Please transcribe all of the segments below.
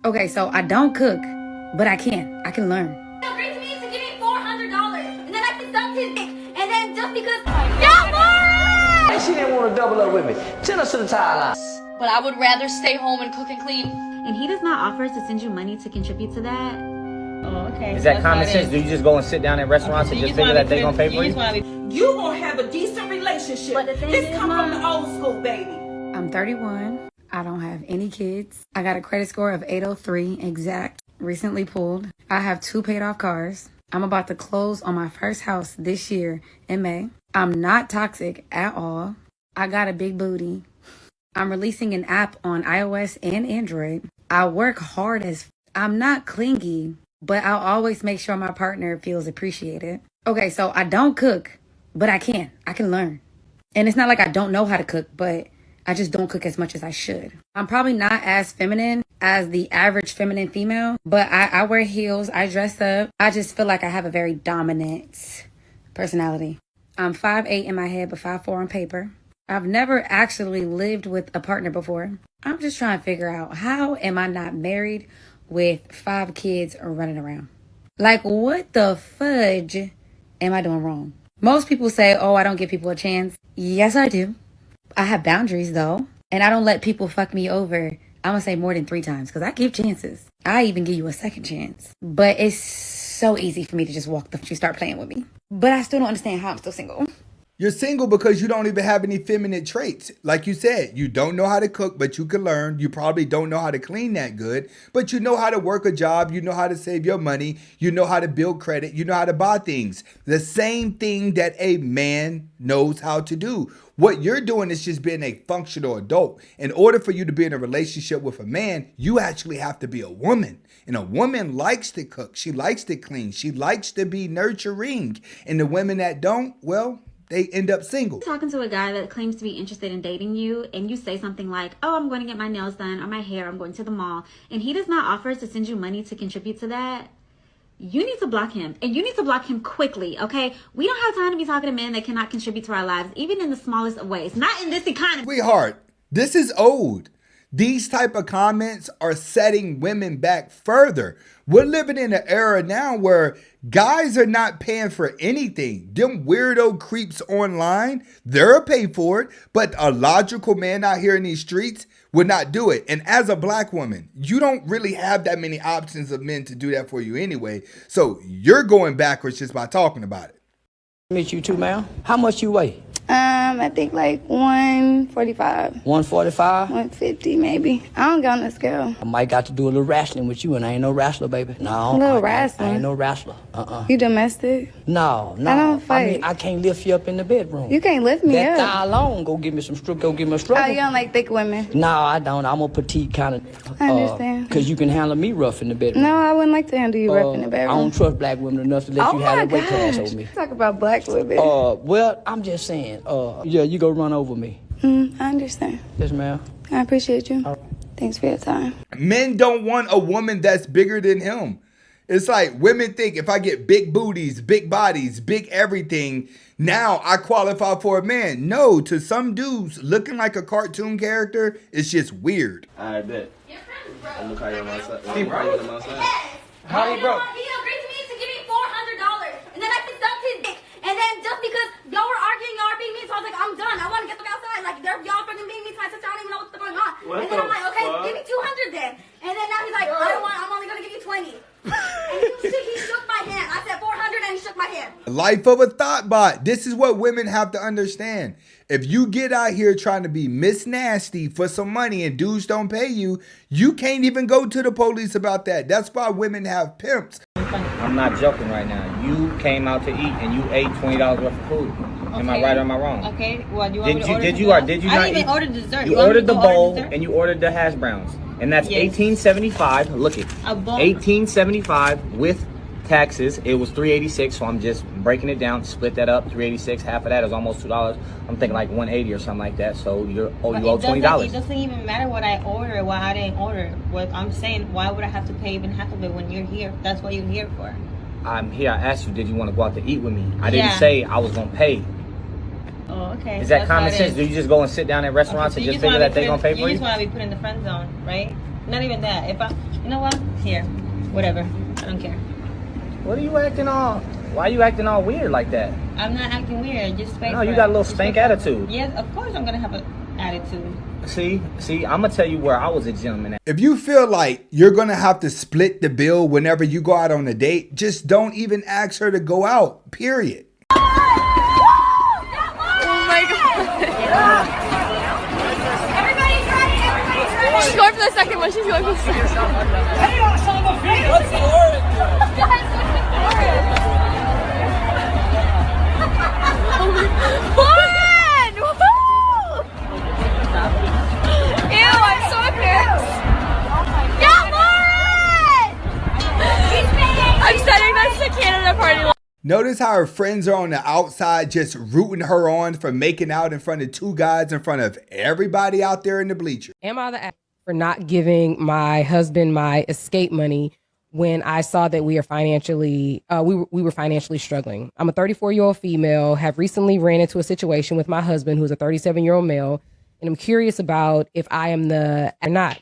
Okay, so I don't cook, but I can. I can learn. He agreed to me to give me $400, and then I sucked his dick, and then just because She didn't want to double up with me. Send us to the tile line. But I would rather stay home and cook and clean. And he does not offer to send you money to contribute to that. Oh, okay. Is that common sense? Do you just go and sit down at restaurants and just figure that they're gonna pay for you? You gonna have a decent relationship. But the thing this is, come from Mom, the old school, baby. I'm 31. I don't have any kids. I got a credit score of 803 exact. Recently pulled. I have 2 paid off cars. I'm about to close on my first house this year in May. I'm not toxic at all. I got a big booty. I'm releasing an app on iOS and Android. I work hard as I'm not clingy, but I'll always make sure my partner feels appreciated. Okay, so I don't cook, but I can. I can learn. And it's not like I don't know how to cook, but I just don't cook as much as I should. I'm probably not as feminine as the average feminine female, but I wear heels, I dress up. I just feel like I have a very dominant personality. I'm 5'8" in my head, but 5'4" on paper. I've never actually lived with a partner before. I'm just trying to figure out, how am I not married with 5 kids running around? Like, what the fudge am I doing wrong? Most people say, oh, I don't give people a chance. Yes, I do. I have boundaries, though. And I don't let people fuck me over, I'm going to say more than 3 times, because I give chances. I even give you a second chance. But it's so easy for me to just walk you start playing with me. But I still don't understand how I'm still single. You're single because you don't even have any feminine traits. Like you said, you don't know how to cook, but you can learn. You probably don't know how to clean that good, but you know how to work a job. You know how to save your money. You know how to build credit. You know how to buy things. The same thing that a man knows how to do. What you're doing is just being a functional adult. In order for you to be in a relationship with a man, you actually have to be a woman. And a woman likes to cook. She likes to clean. She likes to be nurturing. And the women that don't, well, they end up single. Talking to a guy that claims to be interested in dating you, and you say something like, oh, I'm going to get my nails done or my hair, I'm going to the mall, and he does not offer to send you money to contribute to that, you need to block him. And you need to block him quickly, okay? We don't have time to be talking to men that cannot contribute to our lives, even in the smallest of ways. Not in this economy. Sweetheart, this is old. These type of comments are setting women back further. We're living in an era now where guys are not paying for anything. Them weirdo creeps online, they'll pay for it, but a logical man out here in these streets would not do it. And as a black woman, you don't really have that many options of men to do that for you anyway. So you're going backwards just by talking about it. Meet you too, ma'am. How much you weigh? I think like 145. 145? 150 maybe. I don't got on the scale. I might got to do a little wrestling with you, and I ain't no wrestler, baby. No. A little wrestling? I ain't no wrestler. You domestic? No. I don't fight. I mean, I can't lift you up in the bedroom. You can't lift me up. That thigh alone, go give me some struggle. Oh, you don't like thick women? No, I don't. I'm a petite kind of. I understand. Because you can handle me rough in the bedroom. No, I wouldn't like to handle you rough in the bedroom. I don't trust black women enough to let you have a weight class over me. Talk about black women. Well, I'm just saying. Yeah, you go run over me. I understand. Yes, ma'am. I appreciate you. Thanks for your time. Men don't want a woman that's bigger than him. It's like women think if I get big booties, big bodies, big everything, now I qualify for a man. No, to some dudes, looking like a cartoon character is just weird. I bet. Your friends, bro. Look how you're on my side. Hey, bro. Look how you're How he broke? He agreed to me to give me $400, and then I sucked his dick, and then just because y'all were arguing, y'all were being mean, so I was like, I'm done. I want to get the fuck outside. Like, y'all fucking being mean to my sister. I don't even know what's going on. And then I'm like, okay, give me 200 then. And then now he's like, I don't want. I'm only gonna give you 20. And he shook my hand. I said 400, and he shook my hand. Life of a thought bot. This is what women have to understand. If you get out here trying to be Miss Nasty for some money and dudes don't pay you, you can't even go to the police about that. That's why women have pimps. I'm not joking right now. You came out to eat and you ate $20 worth of food. Am I right or am I wrong? Okay. Well, you want me to order did you dessert? did you I not didn't even eat? order dessert. You want me ordered to the go order bowl dessert? and you ordered the hash browns. And that's Yes. $18.75. Look it. A bowl. $18.75 with taxes. It was $3.86, so I'm just breaking it down. Split that up. $3.86. Half of that is almost $2. I'm thinking like $1.80 or something like that. So you owe $20. It doesn't even matter what I order, what I didn't order. What I'm saying, why would I have to pay even half of it when you're here? That's what you're here for. I'm here. I asked you, did you want to go out to eat with me? I didn't Yeah. say I was gonna pay. Oh, okay. Is that That's common how it sense? is. Do you just go and sit down at restaurants Okay, and so just figure that they're gonna pay for You you? just want to be put in the friend zone, right? Not even that. If I, you know what? Here, whatever. I don't care. What are you acting all? Why are you acting all weird like that? I'm not acting weird. Just wait. No, you got a little stank attitude. Yes, of course I'm gonna have an attitude. See, I'm gonna tell you where I was a gentleman at. If you feel like you're gonna have to split the bill whenever you go out on a date, just don't even ask her to go out. Period. Oh my god. Everybody's ready. Everybody's ready. She's going for the second one. She's going for the second one. Hey, y'all, son of a bitch! What's the word? Lauren! Woohoo! Ew, I'm so embarrassed. Yeah, Lauren! I'm setting this to Canada party. Notice how her friends are on the outside just rooting her on for making out in front of two guys in front of everybody out there in the bleacher. Am I the ass for not giving my husband my escape money when I saw that we are financially, we were financially struggling? I'm a 34-year-old female, have recently ran into a situation with my husband, who's a 37-year-old male, and I'm curious about if I am the or not.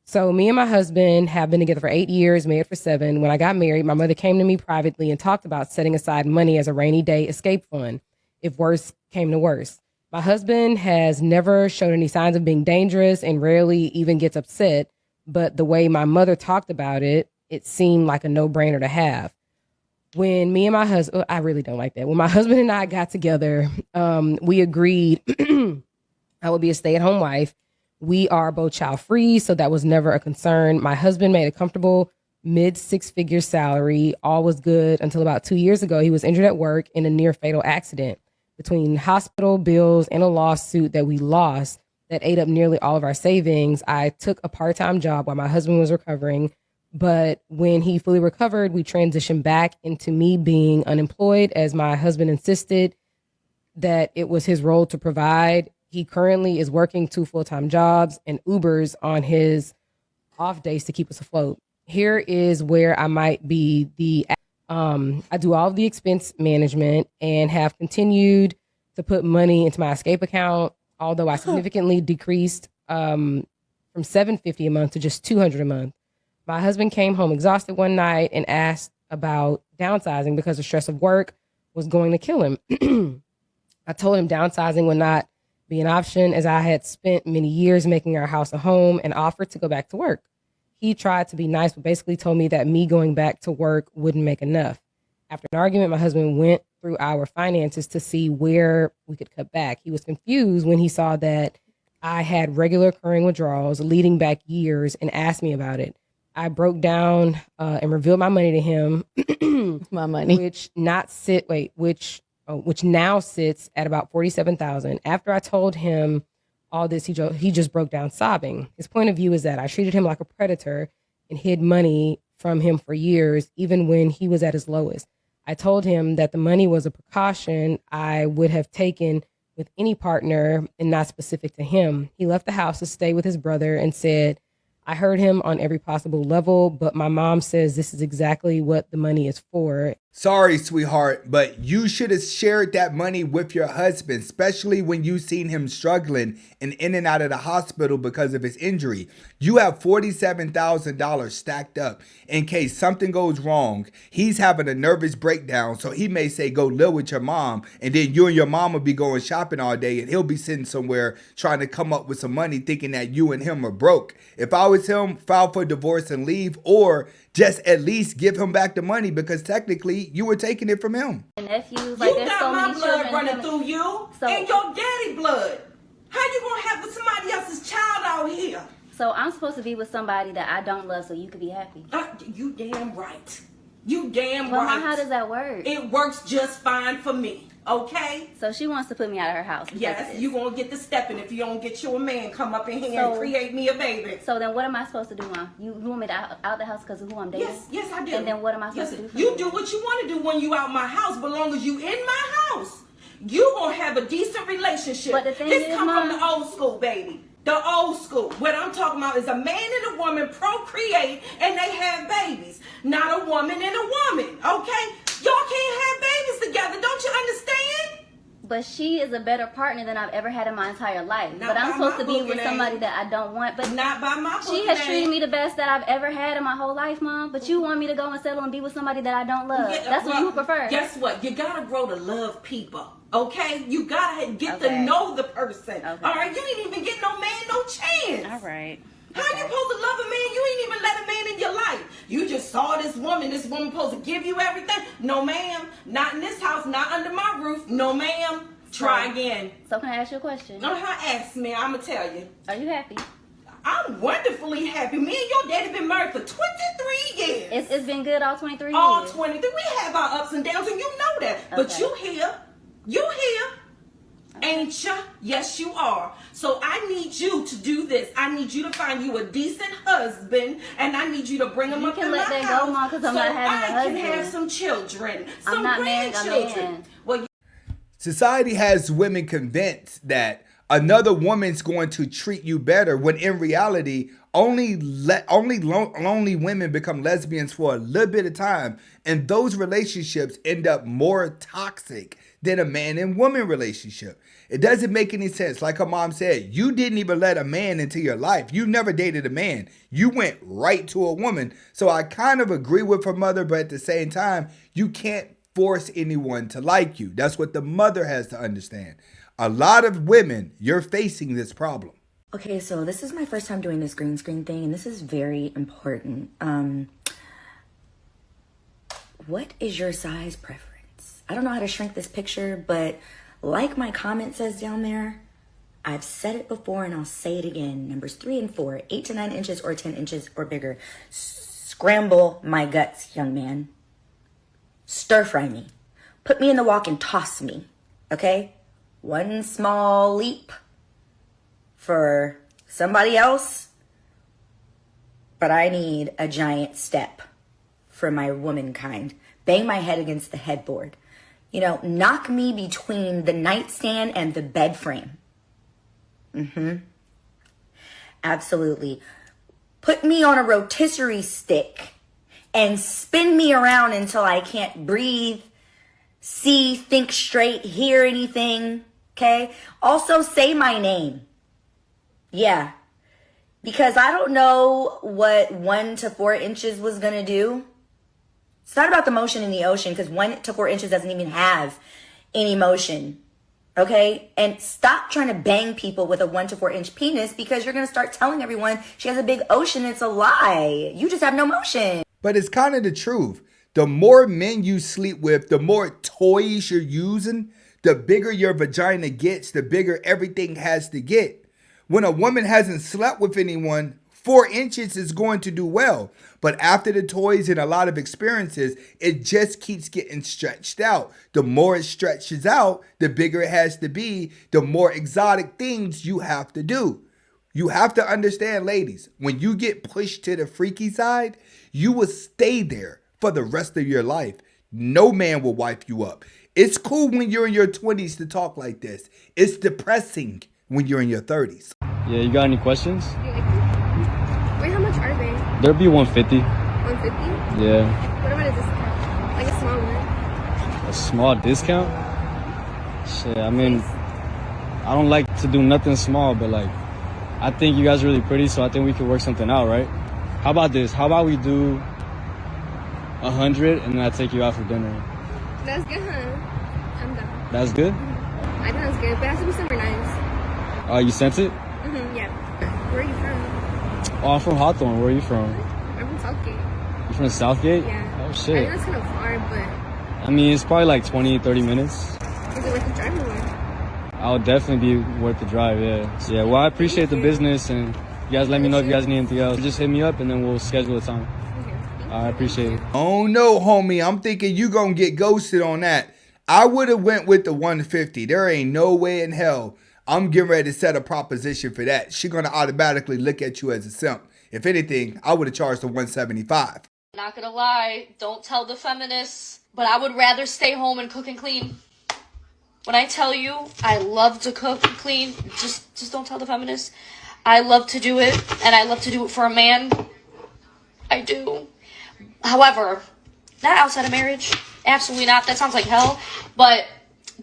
So me and my husband have been together for 8 years, married for 7. When I got married, my mother came to me privately and talked about setting aside money as a rainy day escape fund if worse came to worse. My husband has never showed any signs of being dangerous and rarely even gets upset, but the way my mother talked about it, it seemed like a no-brainer to have. When me and my husband, I really don't like that. When my husband and I got together, we agreed I would be a stay-at-home wife. We are both child-free, so that was never a concern. My husband made a comfortable mid-six-figure salary. All was good until about 2 years ago. He was injured at work in a near-fatal accident. Between hospital bills and a lawsuit that we lost that ate up nearly all of our savings, I took a part-time job while my husband was recovering. But when he fully recovered, we transitioned back into me being unemployed as my husband insisted that it was his role to provide. He currently is working 2 full-time jobs and Ubers on his off days to keep us afloat. Here is where I might be I do all of the expense management and have continued to put money into my escape account, although I significantly decreased from $750 a month to just $200 a month. My husband came home exhausted one night and asked about downsizing because the stress of work was going to kill him. I told him downsizing would not be an option as I had spent many years making our house a home and offered to go back to work. He tried to be nice, but basically told me that me going back to work wouldn't make enough. After an argument, my husband went through our finances to see where we could cut back. He was confused when he saw that I had regular recurring withdrawals leading back years and asked me about it. I broke down and revealed my money to him. My money. Which now sits at about $47,000. After I told him all this, he just broke down sobbing. His point of view is that I treated him like a predator and hid money from him for years, even when he was at his lowest. I told him that the money was a precaution I would have taken with any partner and not specific to him. He left the house to stay with his brother and said, I heard him on every possible level, but my mom says this is exactly what the money is for. Sorry, sweetheart, but you should have shared that money with your husband, especially when you seen him struggling and in and out of the hospital because of his injury. You have $47,000 stacked up in case something goes wrong. He's having a nervous breakdown, so he may say, go live with your mom, and then you and your mom will be going shopping all day, and he'll be sitting somewhere trying to come up with some money thinking that you and him are broke. If I was him, file for divorce and leave, or just at least give him back the money because technically you were taking it from him. Nephews, like, You there's got so my many blood children running through you and your daddy blood. How you gonna have somebody else's child out here? So I'm supposed to be with somebody that I don't love so you could be happy. You damn right. You damn Well, right. how does that work? It works just fine for me. Okay? So she wants to put me out of her house. Yes, you gonna get the stepping if you don't get you a man come up in here and create me a baby. So then what am I supposed to do, Mom? You want me to out the house because of who I'm dating? Yes, I do. And then what am I supposed to do for you? Do what you want to do when you out my house, but long as you in my house, you gonna have a decent relationship. But the thing this is, come Mom, from the old school, baby. The old school. What I'm talking about is a man and a woman procreate and they have babies. Not a woman and a woman, okay? Y'all can't have babies together. Don't you understand? But she is a better partner than I've ever had in my entire life. Not but I'm by supposed my to be book with name. somebody that I don't want. But Not by my book she has name. treated me the best that I've ever had in my whole life, Mom. But you want me to go and settle and be with somebody that I don't love. Yeah, That's what you prefer. Guess what? You gotta grow to love people. Okay? You gotta get to Okay. know the person. Okay. All right? You ain't even get no man no chance. All right. How you supposed to love a man? You ain't even let a man in your life. You just saw this woman. This woman supposed to give you everything. No, ma'am. Not in this house. Not under my roof. No, ma'am. Try again. So can I ask you a question? Ask me. I'ma tell you. Are you happy? I'm wonderfully happy. Me and your daddy been married for 23 years. It's been good all 23 years. All 23. We have our ups and downs, and you know that. But Okay. you here. You here. Ain't ya? Yes, you are. So I need you to do this. I need you to find you a decent husband, and I need you to bring him You up can in let my that go, house Mom, 'cause I'm so not having a I husband. can have some children, I'm some not marrying a grandchildren. man. Well, Society has women convinced that another woman's going to treat you better when in reality only lonely women become lesbians for a little bit of time, and those relationships end up more toxic than a man and woman relationship. It doesn't make any sense. Like her mom said, you didn't even let a man into your life. You never dated a man. You went right to a woman. So I kind of agree with her mother, but at the same time, you can't force anyone to like you. That's what the mother has to understand. A lot of women, you're facing this problem. Okay, so this is my first time doing this green screen thing, and this is very important. What is your size preference? I don't know how to shrink this picture, but like my comment says down there, I've said it before and I'll say it again. Numbers 3 and 4, 8 to 9 inches or 10 inches or bigger. Scramble my guts, young man. Stir fry me. Put me in the wok and toss me, okay? One small leap for somebody else, but I need a giant step for my womankind. Bang my head against the headboard. You know, knock me between the nightstand and the bed frame. Absolutely. Put me on a rotisserie stick and spin me around until I can't breathe, see, think straight, hear anything. Okay? Also say my name. Yeah. Because I don't know what 1 to 4 inches was going to do. It's not about the motion in the ocean, because 1 to 4 inches doesn't even have any motion. Okay? And stop trying to bang people with a 1 to 4 inch penis, because you're going to start telling everyone she has a big ocean. It's a lie. You just have no motion. But it's kind of the truth. The more men you sleep with, the more toys you're using, the bigger your vagina gets, the bigger everything has to get. When a woman hasn't slept with anyone, 4 inches is going to do well. But after the toys and a lot of experiences, it just keeps getting stretched out. The more it stretches out, the bigger it has to be, the more exotic things you have to do. You have to understand, ladies, when you get pushed to the freaky side, you will stay there for the rest of your life. No man will wipe you up. It's cool when you're in your 20s to talk like this. It's depressing when you're in your 30s. Yeah, you got any questions? Wait, how much are they? There'll be 150. 150? Yeah. What about a discount? Like a small one? A small discount? Shit, I mean, I don't like to do nothing small, but like, I think you guys are really pretty, so I think we could work something out, right? How about this? How about we do 100 and then I take you out for dinner? That's good, huh? I'm done. That's good? I think that's good, but it has to be somewhere nice. Oh, you sent it? Yeah. Where are you from? Oh, I'm from Hawthorne. Where are you from? I'm from Southgate. You from Southgate? Yeah. Oh, I shit. know it's kind of far, but I mean, it's probably like 20, 30 minutes. is it worth the drive or what? I'll definitely be worth the drive, yeah. So, yeah, well, I appreciate the business, and you guys let me know if you guys need anything else. Just hit me up, and then we'll schedule a time. I appreciate it. Oh no, homie. I'm thinking you gonna get ghosted on that. I would have went with the 150. There ain't no way in hell I'm getting ready to set a proposition for that. She gonna automatically look at you as a simp. If anything, I would have charged the 175. Not gonna lie, don't tell the feminists, but I would rather stay home and cook and clean. When I tell you I love to cook and clean, just don't tell the feminists. I love to do it, and I love to do it for a man. I do. However, not outside of marriage. Absolutely not. That sounds like hell. But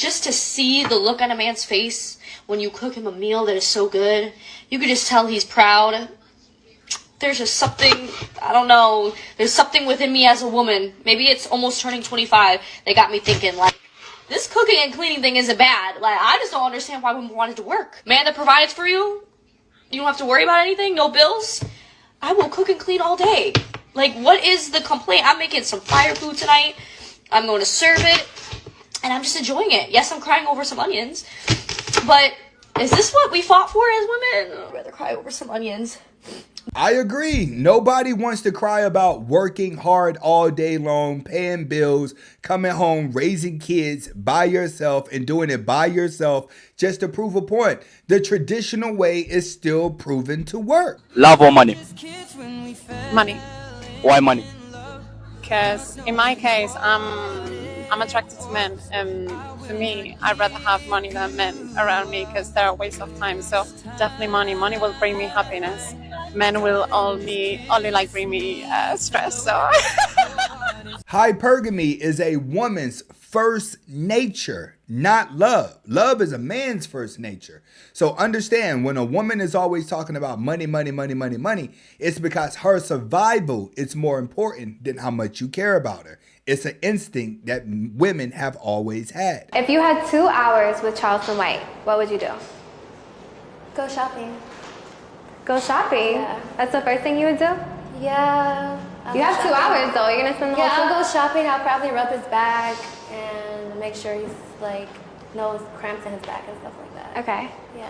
just to see the look on a man's face when you cook him a meal that is so good, you could just tell he's proud. There's just something, I don't know, there's something within me as a woman, maybe it's almost turning 25, that got me thinking, like, this cooking and cleaning thing isn't bad. Like, I just don't understand why women wanted to work. Man that provides for you, you don't have to worry about anything, no bills. I will cook and clean all day. Like, what is the complaint? I'm making some fire food tonight. I'm going to serve it, and I'm just enjoying it. Yes, I'm crying over some onions, but is this what we fought for as women? I'd rather cry over some onions. I agree. Nobody wants to cry about working hard all day long, paying bills, coming home, raising kids by yourself and doing it by yourself just to prove a point. The traditional way is still proven to work. Love or money? Money. Why money? Because in my case, I'm attracted to men, and for me, I'd rather have money than men around me because they're a waste of time. So definitely money. Money will bring me happiness. Men will only like bring me stress. So hypergamy is a woman's first nature, not love. Love is a man's first nature. So understand, when a woman is always talking about money, money, money, money, money, it's because her survival is more important than how much you care about her. It's an instinct that women have always had. If you had 2 hours with Charleston White, what would you do? Go shopping. Go shopping? Yeah. That's the first thing you would do? Yeah. You have 2 hours though. You're gonna spend the whole Yeah, time. I'll go shopping. I'll probably rub his back and make sure he's like no cramps in his back and stuff like that. Okay. Yeah.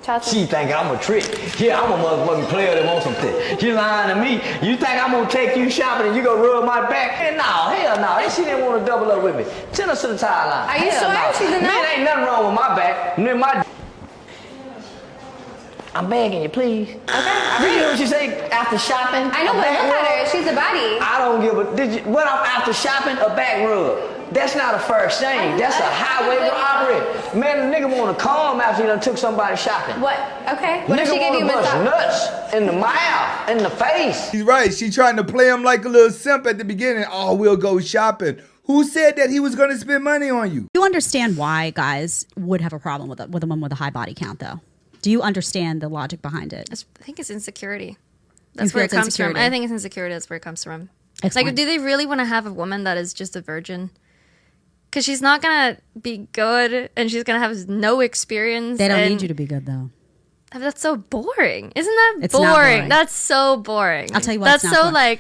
Charleston. She think I'm a trick. Yeah, I'm a motherfucking player that wants something. She lying to me. You think I'm gonna take you shopping and you gonna rub my back? Hey, no, hell no. She didn't want to double up with me. Send her to the tire line. Are you Hell sure no. she's in Man, there? ain't nothing wrong with my back. I'm begging you, please. Okay. Did you hear what she say after shopping? I know, but look at her. She's a body. I don't give a. Did you? What I'm after shopping? A back rub. That's not a first thing. That's a highway robbery. Man, the nigga want to come after he done took somebody shopping. What? Okay. What if Nigga she gave you wanna a bust massage? nuts in the mouth, in the face. She's right. She trying to play him like a little simp at the beginning. Oh, we'll go shopping. Who said that he was going to spend money on you? You understand why guys would have a problem with a woman with a high body count, though? Do you understand the logic behind it? I think it's insecurity. You That's feel where it it's comes insecurity? from. I think it's insecurity. That's where it comes from. Explain. Like, do they really want to have a woman that is just a virgin? Because she's not going to be good and she's going to have no experience. They don't and need you to be good, though. That's so boring. Isn't that It's boring? not boring. That's so boring. I'll tell you what, That's it's not so boring.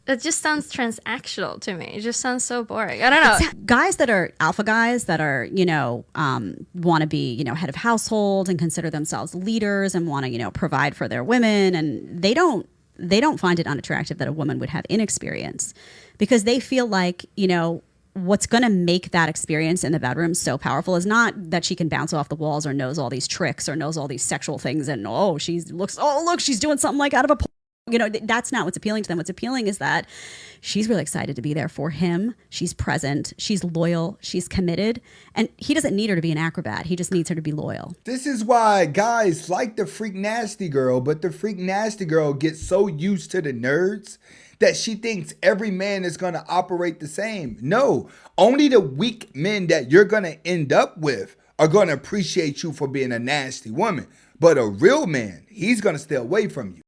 it just sounds transactional to me. It just sounds so boring. I don't know. It's guys that are alpha guys that are, want to be, head of household and consider themselves leaders and want to, provide for their women. And they don't find it unattractive that a woman would have inexperience because they feel like, what's going to make that experience in the bedroom so powerful is not that she can bounce off the walls or knows all these tricks or knows all these sexual things and look, she's doing something like out of a that's not what's appealing to them. What's appealing is that she's really excited to be there for him. She's present. She's loyal. She's committed. And he doesn't need her to be an acrobat. He just needs her to be loyal. This is why guys like the freak nasty girl, but the freak nasty girl gets so used to the nerds that she thinks every man is going to operate the same. No, only the weak men that you're going to end up with are going to appreciate you for being a nasty woman. But a real man, he's going to stay away from you.